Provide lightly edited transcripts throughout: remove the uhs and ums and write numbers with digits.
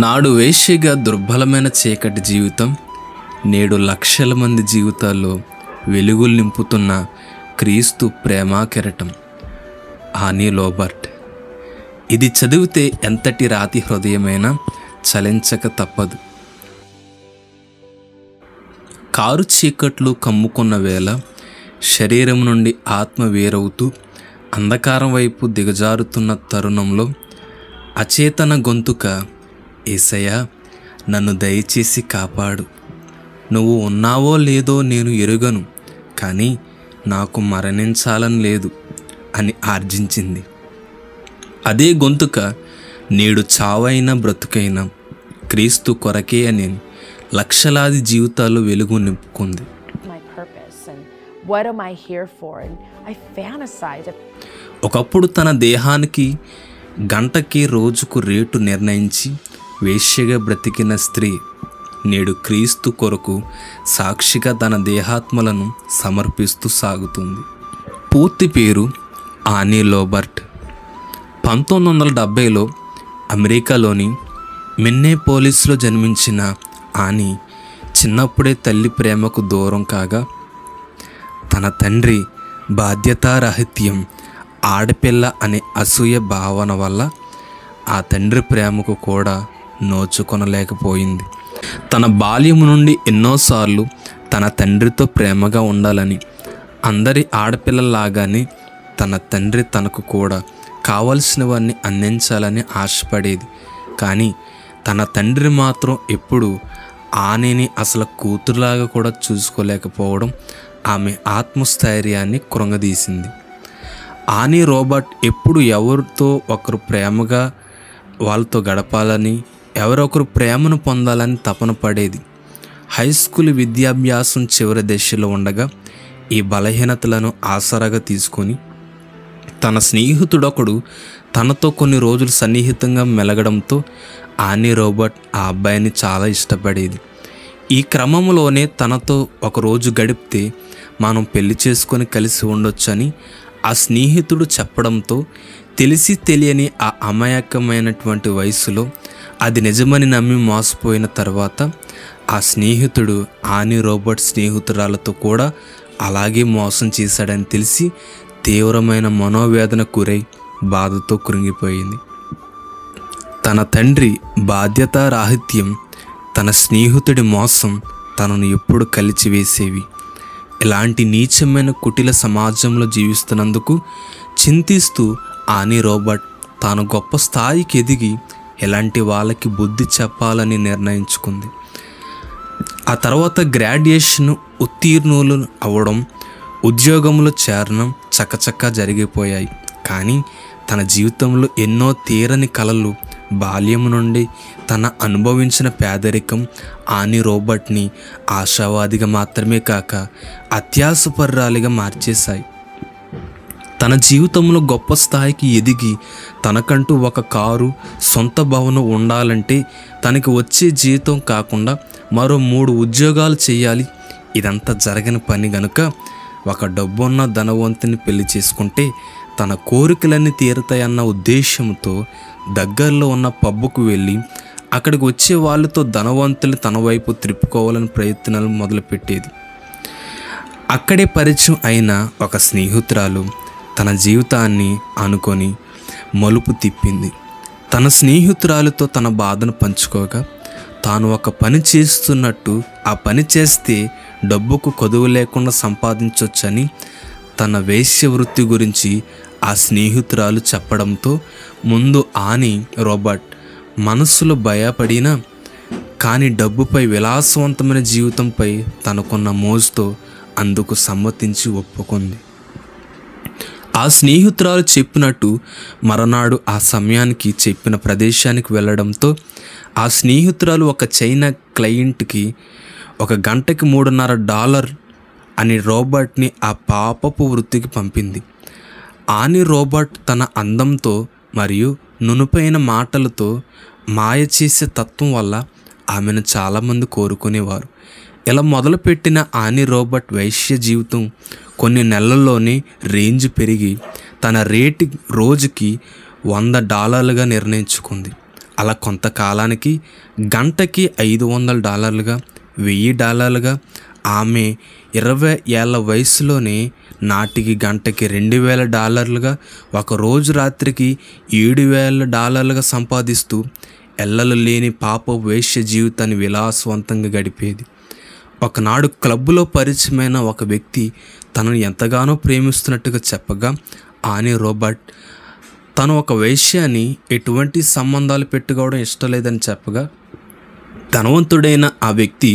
నాడు వేశ్యగా దుర్బలమైన చీకటి జీవితం నేడు లక్షల మంది జీవితాల్లో వెలుగులు నింపుతున్న క్రీస్తు ప్రేమా కెరటం. ఆనీ లోబర్ట్. ఇది చదివితే ఎంతటి రాతి హృదయమైనా చలించక తప్పదు. కారు చీకట్లు కమ్ముకున్న వేళ శరీరం నుండి ఆత్మ వేరవుతూ అంధకారం వైపు దిగజారుతున్న తరుణంలో అచేతన గొంతుక, యేసయ్యా నన్ను దయచేసి కాపాడు, నువ్వు ఉన్నావో లేదో నేను ఎరుగను, కానీ నాకు మరణించాలని లేదు అని ఆర్జించింది. అదే గొంతుక నేడు చావైన బ్రతుకైన క్రీస్తు కొరకే అని లక్షలాది జీవితాలు వెలుగు నింపుకుంది. ఒకప్పుడు తన దేహానికి గంటకి రోజుకు రేటు నిర్ణయించి వేశ్యగా బ్రతికిన స్త్రీ నేడు క్రీస్తు కొరకు సాక్షిగా తన దేహాత్మలను సమర్పిస్తూ సాగుతుంది. పూర్తి పేరు ఆనీ లోబర్ట్. 1970లో అమెరికాలోని మిన్నేపోలిస్లో జన్మించిన ఆనీ చిన్నప్పుడే తల్లి ప్రేమకు దూరం కాగా, తన తండ్రి బాధ్యతారాహిత్యం, ఆడపిల్ల అనే అసూయ భావన వల్ల ఆ తండ్రి ప్రేమకు కూడా నోచుకొనలేకపోయింది. తన బాల్యం నుండి ఎన్నోసార్లు తన తండ్రితో ప్రేమగా ఉండాలని, అందరి ఆడపిల్లలాగానే తన తండ్రి తనకు కూడా కావలసినవన్నీ అందించాలని ఆశపడేది. కానీ తన తండ్రి మాత్రం ఎప్పుడూ ఆనీని అసలు కూతురులాగా కూడా చూసుకోలేకపోవడం ఆమె ఆత్మస్థైర్యాన్ని కృంగదీసింది. ఆనీ రోబర్ట్ ఎప్పుడు ఎవరితో ఒకరు ప్రేమగా వాళ్ళతో గడపాలని, ఎవరొకరు ప్రేమను పొందాలని తపన పడేది. హై స్కూల్ విద్యాభ్యాసం చివరి దశలో ఉండగా ఈ బలహీనతలను ఆసరాగా తీసుకొని తన స్నేహితుడొకడు తనతో కొన్ని రోజులు సన్నిహితంగా మెలగడంతో ఆనీ రోబర్ట్ ఆ అబ్బాయిని చాలా ఇష్టపడేది. ఈ క్రమంలోనే తనతో ఒకరోజు గడిపితే మనం పెళ్లి చేసుకొని కలిసి ఉండొచ్చని ఆ స్నేహితుడు చెప్పడంతో తెలిసి తెలియని ఆ అమాయకమైనటువంటి వయసులో అది నిజమని నమ్మి మోసపోయిన తర్వాత ఆ స్నేహితుడు ఆనీ రోబర్ట్ స్నేహితురాలతో కూడా అలాగే మోసం చేశాడని తెలిసి తీవ్రమైన మనోవేదన గురై బాధతో కృంగిపోయింది. తన తండ్రి బాధ్యతారాహిత్యం, తన స్నేహితుడి మోసం తనను ఎప్పుడు కలిచివేసేవి. ఇలాంటి నీచమైన కుటిల సమాజంలో జీవిస్తున్నందుకు చింతిస్తూ ఆనీ రోబర్ట్ తాను గొప్ప స్థాయికి ఎదిగి ఎలాంటి వాళ్ళకి బుద్ధి చెప్పాలని నిర్ణయించుకుంది. ఆ తర్వాత గ్రాడ్యుయేషన్ ఉత్తీర్ణులు అవ్వడం, ఉద్యోగంలో చేరడం చకచకా జరిగిపోయాయి. కానీ తన జీవితంలో ఎన్నో తీరని కలలు, బాల్యం నుండి తన అనుభవించిన పేదరికం ఆనీ రోబర్ట్ని ఆశావాదిగా మాత్రమే కాక అత్యాశపర్రాలిగా మార్చేశాయి. తన జీవితంలో గొప్ప స్థాయికి ఎదిగి తనకంటూ ఒక కారు, సొంత భవనం ఉండాలంటే తనకి వచ్చే జీతం కాకుండా మరో 3 ఉద్యోగాలు చేయాలి. ఇదంతా జరగని పని గనుక ఒక డబ్బున్న ధనవంతుని పెళ్లి చేసుకుంటే తన కోరికలన్నీ తీరుతాయన్న ఉద్దేశంతో దగ్గరలో ఉన్న పబ్బుకు వెళ్ళి అక్కడికి వచ్చే వాళ్ళతో ధనవంతులు తన వైపు త్రిప్పుకోవాలని ప్రయత్నాలు మొదలుపెట్టేది. అక్కడే పరిచయం అయిన ఒక స్నేహితురాలు తన జీవితాన్ని అనుకొని మలుపు తిప్పింది. తన స్నేహితురాలతో తన బాధను పంచుకోగా తాను ఒక పని చేస్తున్నట్టు, ఆ పని చేస్తే డబ్బుకు కొదువు లేకుండా సంపాదించవచ్చని తన వేశ్య వృత్తి గురించి ఆ స్నేహితురాలు చెప్పడంతో ముందు ఆనీ రోబర్ట్ మనస్సులో భయపడినా, కానీ డబ్బుపై, విలాసవంతమైన జీవితంపై తనకున్న మోజుతో అందుకు సమ్మతించి ఒప్పుకుంది. ఆ స్నేహితురాలు చెప్పినట్టు మరనాడు ఆ సమయానికి చెప్పిన ప్రదేశానికి వెళ్ళడంతో ఆ స్నేహితురాలు ఒక చైనా క్లయింట్కి ఒక గంటకి $3.5 అని రోబర్ట్ని ఆ పాపపు వృత్తికి పంపింది. ఆనీ రోబర్ట్ తన అందంతో మరియు నునుపైన మాటలతో మాయ చేసే తత్వం వల్ల ఆమెను చాలామంది కోరుకునేవారు. ఇలా మొదలుపెట్టిన ఆనీ రోబర్ట్ వైశ్య జీవితం కొన్ని నెలల్లోనే రేంజ్ పెరిగి తన రేటు రోజుకి $100గా నిర్ణయించుకుంది. అలా కొంతకాలానికి గంటకి $500గా $1000గా ఆమె 20 ఏళ్ల వయసులోనే నాటికి గంటకి $2000గా ఒకరోజు రాత్రికి $7000గా సంపాదిస్తూ ఎల్లలు లేని పాప వేశ్య జీవితాన్ని విలాసవంతంగా గడిపేది. ఒకనాడు క్లబ్లో పరిచయమైన ఒక వ్యక్తి తనను ఎంతగానో ప్రేమిస్తున్నట్టుగా చెప్పగా ఆనీ రోబర్ట్ తను ఒక వేశ్య అని, ఎటువంటి సంబంధాలు పెట్టుకోవడం ఇష్టం లేదని చెప్పగా ధనవంతుడైన ఆ వ్యక్తి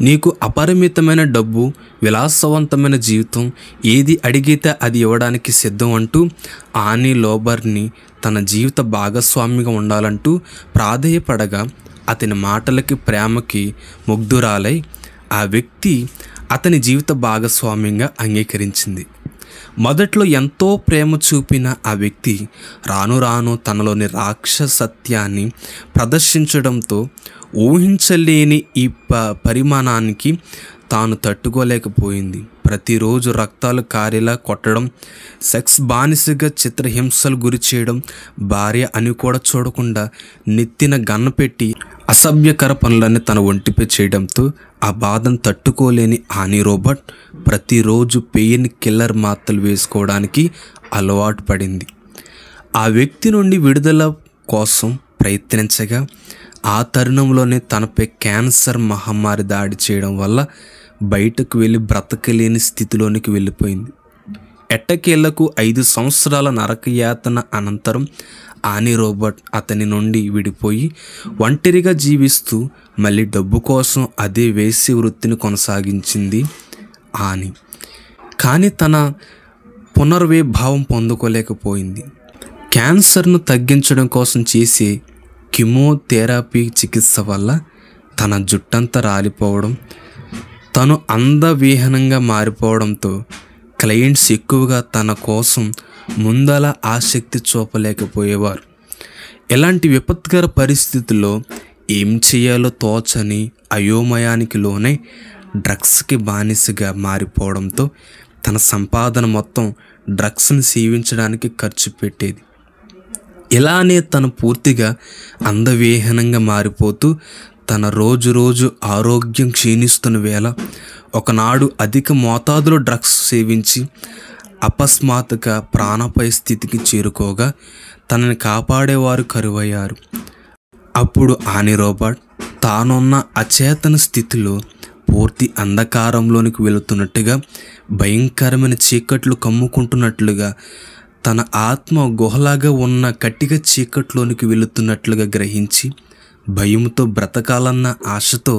నీకు అపరిమితమైన డబ్బు, విలాసవంతమైన జీవితం, ఏది అడిగితే అది ఇవ్వడానికి సిద్ధం అంటూ ఆనీ లోబర్ని తన జీవిత భాగస్వామిగా ఉండాలంటూ ప్రాధేయపడగా అతని మాటలకి ప్రేమకి ముగ్ధురాలై ఆ వ్యక్తి అతని జీవిత భాగస్వామ్యంగా అంగీకరించింది. మొదట్లో ఎంతో ప్రేమ చూపిన ఆ వ్యక్తి రాను రాను తనలోని రాక్షసత్యాన్ని ప్రదర్శించడంతో ఊహించలేని ఈ పరిమాణానికి తాను తట్టుకోలేకపోయింది. ప్రతిరోజు రక్తాలు కారేలా కొట్టడం, సెక్స్ బానిసగా చిత్రహింసలు గురి చేయడం, భార్య అని కూడా చూడకుండా నెత్తిన గన్ను పెట్టి అసభ్యకర పనులన్నీ తన ఒంటిపై చేయడంతో ఆ బాధను తట్టుకోలేని ఆనీ రోబర్ట్ ప్రతిరోజు పెయిన్ కిల్లర్ మాత్రలు వేసుకోవడానికి అలవాటు పడింది. ఆ వ్యక్తి నుండి విడుదల కోసం ప్రయత్నించగా ఆ తరుణంలోనే తనపై క్యాన్సర్ మహమ్మారి దాడి చేయడం వల్ల బయటకు వెళ్ళి బ్రతకలేని స్థితిలోనికి వెళ్ళిపోయింది. ఎట్టకేళ్లకు 5 సంవత్సరాల నరకయాతన అనంతరం ఆనీ రోబర్ట్ అతని నుండి విడిపోయి ఒంటరిగా జీవిస్తూ మళ్ళీ డబ్బు కోసం అదే వేశ్య వృత్తిని కొనసాగించింది ఆనీ. కానీ తన పునర్విభావం పొందుకోలేకపోయింది. క్యాన్సర్ను తగ్గించడం కోసం చేసే కీమోథెరపీ చికిత్స వల్ల తన జుట్టంతా రాలిపోవడం, తను అందవిహీనంగా మారిపోవడంతో క్లయింట్స్ ఎక్కువగా తన కోసం ముందల ఆసక్తి చూపలేకపోయేవారు. ఇలాంటి విపత్కర పరిస్థితుల్లో ఏం చేయాలో తోచని అయోమయానికి లోనే డ్రగ్స్కి బానిసగా మారిపోవడంతో తన సంపాదన మొత్తం డ్రగ్స్ని సేవించడానికి ఖర్చు పెట్టేది. ఇలానే తను పూర్తిగా అందవిహీనంగా మారిపోతూ తన రోజు ఆరోగ్యం క్షీణిస్తున్న వేళ ఒకనాడు అధిక మోతాదులో డ్రగ్స్ సేవించి అకస్మాత్తుగా ప్రాణాపాయ స్థితికి చేరుకోగా తనని కాపాడేవారు కరువయ్యారు. అప్పుడు ఆనీ రోబర్ట్ తానున్న అచేతన స్థితిలో పూర్తి అంధకారంలోనికి వెళుతున్నట్టుగా, భయంకరమైన చీకట్లు కమ్ముకుంటున్నట్లుగా, తన ఆత్మ గుహలాగా ఉన్న కట్టిక చీకట్లోనికి వెళుతున్నట్లుగా గ్రహించి భయంతో బ్రతకాలన్న ఆశతో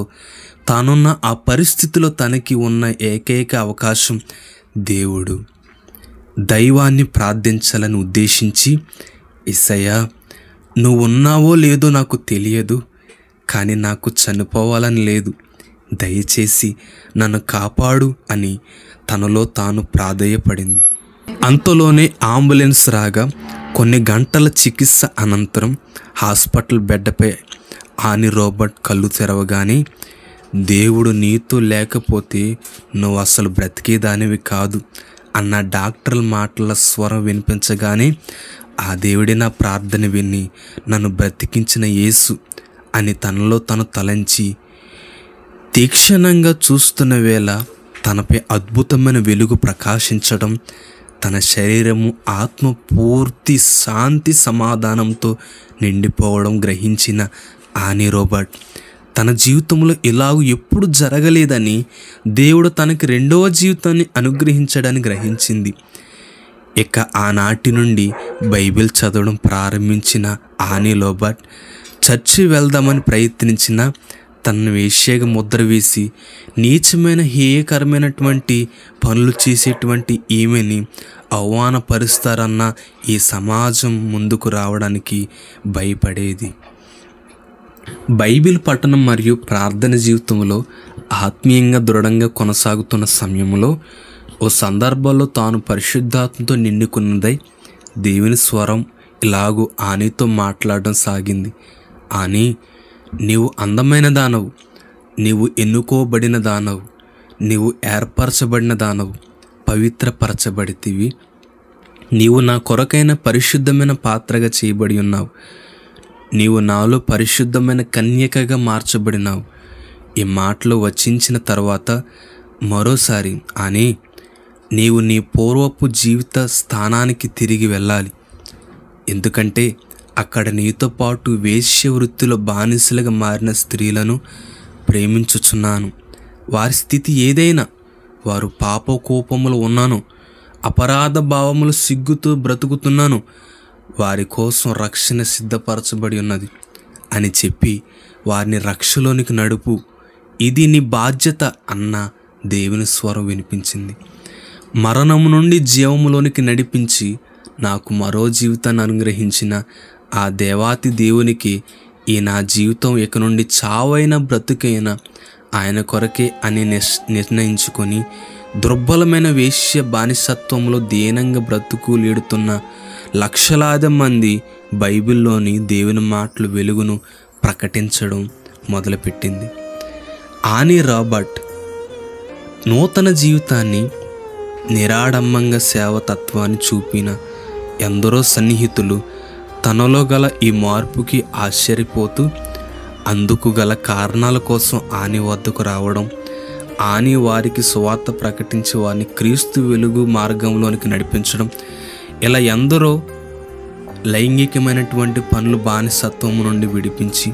తానున్న ఆ పరిస్థితిలో తనకి ఉన్న ఏకైక అవకాశం దేవుడు, దైవాన్ని ప్రార్థించాలని ఉద్దేశించి, యేసయ్యా నువ్వు ఉన్నావో లేదో నాకు తెలియదు, కానీ నాకు చనిపోవాలని లేదు, దయచేసి నన్ను కాపాడు అని తనలో తాను ప్రాధేయపడింది. అంతలోనే అంబులెన్స్ రాగా కొన్ని గంటల చికిత్స అనంతరం హాస్పిటల్ బెడ్పై ఆనీ రోబర్ట్ కళ్ళు తెరవగానే దేవుడు నీతో లేకపోతే నువ్వు అసలు బ్రతికేదానివి కాదు అన్న డాక్టర్ల మాటల స్వరం వినిపించగానే ఆ దేవుడే నా ప్రార్థన విని నన్ను బ్రతికించిన యేసు అని తనలో తను తలంచి తీక్షణంగా చూస్తున్న వేళ తనపై అద్భుతమైన వెలుగు ప్రకాశించడం, తన శరీరము ఆత్మ పూర్తి శాంతి సమాధానంతో నిండిపోవడం గ్రహించిన ఆనీ రోబర్ట్ తన జీవితంలో ఇలాగ ఎప్పుడు జరగలేదని దేవుడు తనకి రెండవ జీవితాన్ని అనుగ్రహించడాన్ని గ్రహించింది. ఇక ఆనాటి నుండి బైబిల్ చదవడం ప్రారంభించిన ఆనీ రోబర్ట్ చర్చి వెళ్దామని ప్రయత్నించిన తనను వేశ్యగా ముద్ర వేసి నీచమైన హేయకరమైనటువంటి పనులు చేసేటువంటి ఈమెని అవమానపరుస్తారన్న ఈ సమాజం ముందుకు రావడానికి భయపడేది. బైబిల్ పఠనం మరియు ప్రార్థన జీవితంలో ఆత్మీయంగా దృఢంగా కొనసాగుతున్న సమయంలో ఓ సందర్భంలో తాను పరిశుద్ధాత్మతో నిండుకున్నదై దేవుని స్వరం ఇలాగూ ఆనీతో మాట్లాడడం సాగింది. ఆనీ, నీవు అందమైన దానవు, నీవు ఎన్నుకోబడిన దానవు, నీవు ఏర్పరచబడిన దానవు, పవిత్రపరచబడితివి, నీవు నా కొరకైన పరిశుద్ధమైన పాత్రగా చేయబడి ఉన్నావు. నీవు నాలో పరిశుద్ధమైన కన్యకగా మార్చబడినావు. ఈ మాటలు వచించిన తర్వాత మరోసారి అని నీవు నీ పూర్వపు జీవిత స్థానానికి తిరిగి వెళ్ళాలి. ఎందుకంటే అక్కడ నీతో పాటు వేశ్య వృత్తిలో బానిసలుగా మారిన స్త్రీలను ప్రేమించుచున్నాను. వారి స్థితి ఏదైనా, వారు పాప కోపములు ఉన్నాను, అపరాధ భావములు సిగ్గుతూ బ్రతుకుతున్నాను, వారి కోసం రక్షణ సిద్ధపరచబడి ఉన్నది అని చెప్పి వారిని రక్షలోనికి నడుపు. ఇది నీ బాధ్యత అన్న దేవుని స్వరం వినిపించింది. మరణము నుండి జీవములోనికి నడిపించి నాకు మరో జీవితాన్ని అనుగ్రహించిన ఆ దేవాతి దేవునికి ఈ నా జీవితం ఇక నుండి చావైన బ్రతుకైనా ఆయన కొరకే అని నిర్ణయించుకొని దుర్బలమైన వేశ్య బానిసత్వంలో దీనంగా బ్రతుకులేడుతున్న లక్షలాది మంది బైబిల్లోని దేవుని మాటలు వెలుగును ప్రకటించడం మొదలుపెట్టింది. ఆనీ రాబర్ట్ నూతన జీవితాన్ని, నిరాడంబంగా సేవతత్వాన్ని చూపిన ఎందరో సన్నిహితులు తనలో గల ఈ మార్పుకి ఆశ్చర్యపోతూ అందుకు గల కారణాల కోసం ఆని వద్దకు రావడం, ఆని వారికి సువార్త ప్రకటించి వారిని క్రీస్తు వెలుగు మార్గంలోనికి నడిపించడం, ఇలా ఎందరో లైంగికమైనటువంటి పనులు బానిసత్వము నుండి విడిపించి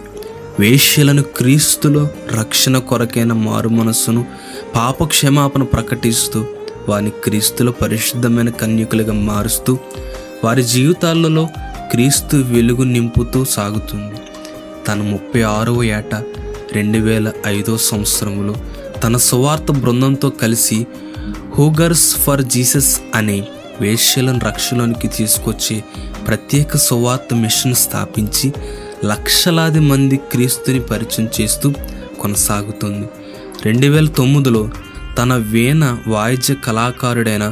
వేశ్యలను క్రీస్తులో రక్షణ కొరకైన మారు మనస్సును, పాప క్షమాపణ ప్రకటిస్తూ వారిని క్రీస్తులో పరిశుద్ధమైన కన్యకులుగా మారుస్తూ వారి జీవితాలలో క్రీస్తు వెలుగు నింపుతూ సాగుతుంది. తన 36వ ఏట 2005 సంవత్సరంలో తన సువార్త బృందంతో కలిసి హూగర్స్ ఫర్ జీసస్ అనే వేశ్యలను రక్షణలోనికి తీసుకొచ్చే ప్రత్యేక సువార్త మిషన్ స్థాపించి లక్షలాది మంది క్రీస్తుని పరిచయం చేస్తూ కొనసాగుతుంది. 2009లో తన వీణ వాయిద్య కళాకారుడైన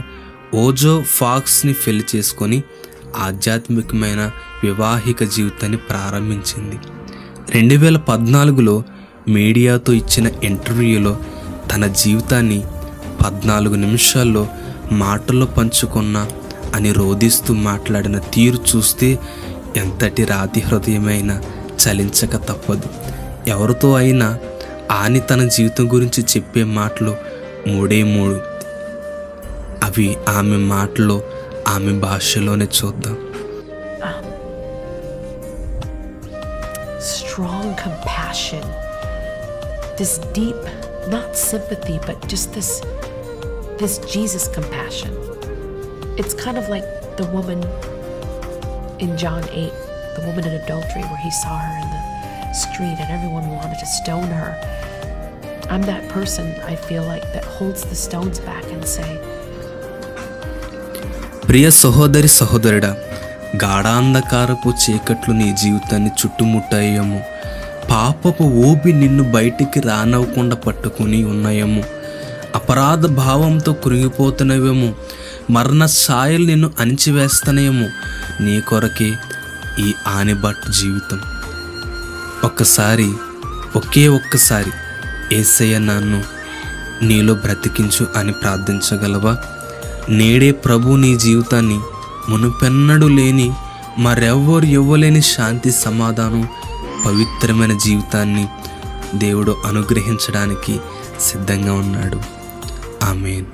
ఓజో ఫాక్స్ని పెళ్లి చేసుకొని ఆధ్యాత్మికమైన వివాహిక జీవితాన్ని ప్రారంభించింది. 2014లో మీడియాతో ఇచ్చిన ఇంటర్వ్యూలో తన జీవితాన్ని 14 నిమిషాల్లో మాటల్లో పంచుకున్నా అని రోధిస్తూ మాట్లాడిన తీరు చూస్తే ఎంతటి రాతి హృదయమైన చలించక తప్పదు. ఎవరితో అయినా ఆని తన జీవితం గురించి చెప్పే మాటలు 3 అవి ఆమె మాటలో ఆమె భాషలోనే చూద్దాం. Strong compassion, this deep, not sympathy, but just this Jesus compassion. It's kind of like the woman in John 8, the woman in adultery, where he saw her in the street and everyone wanted to stone her. I'm that person, I feel like, that holds the stones back and say, ప్రియ సహోదరి సహోదరుడా, గాఢాంధకారపు చీకట్లు నీ జీవితాన్ని చుట్టుముట్టాయేమో, పాపపు ఊబి నిన్ను బయటికి రానవ్వకుండా పట్టుకుని ఉన్నాయేమో, అపరాధ భావంతో కృంగిపోతున్నవేమో, మరణ ఛాయలు నిన్ను అణిచివేస్తానేమో. నీ కొరకే ఈ ఆనిబట్ జీవితం. ఒకే ఒక్కసారి యేసయ్య నన్ను నీలో బ్రతికించు అని ప్రార్థించగలవా? నేడే ప్రభు నీ జీవితాన్ని మునుపెన్నడూ లేని, మరెవ్వరు ఇవ్వలేని శాంతి, సమాధానం, పవిత్రమైన జీవితాన్ని దేవుడు అనుగ్రహించడానికి సిద్ధంగా ఉన్నాడు. ఆమేన్.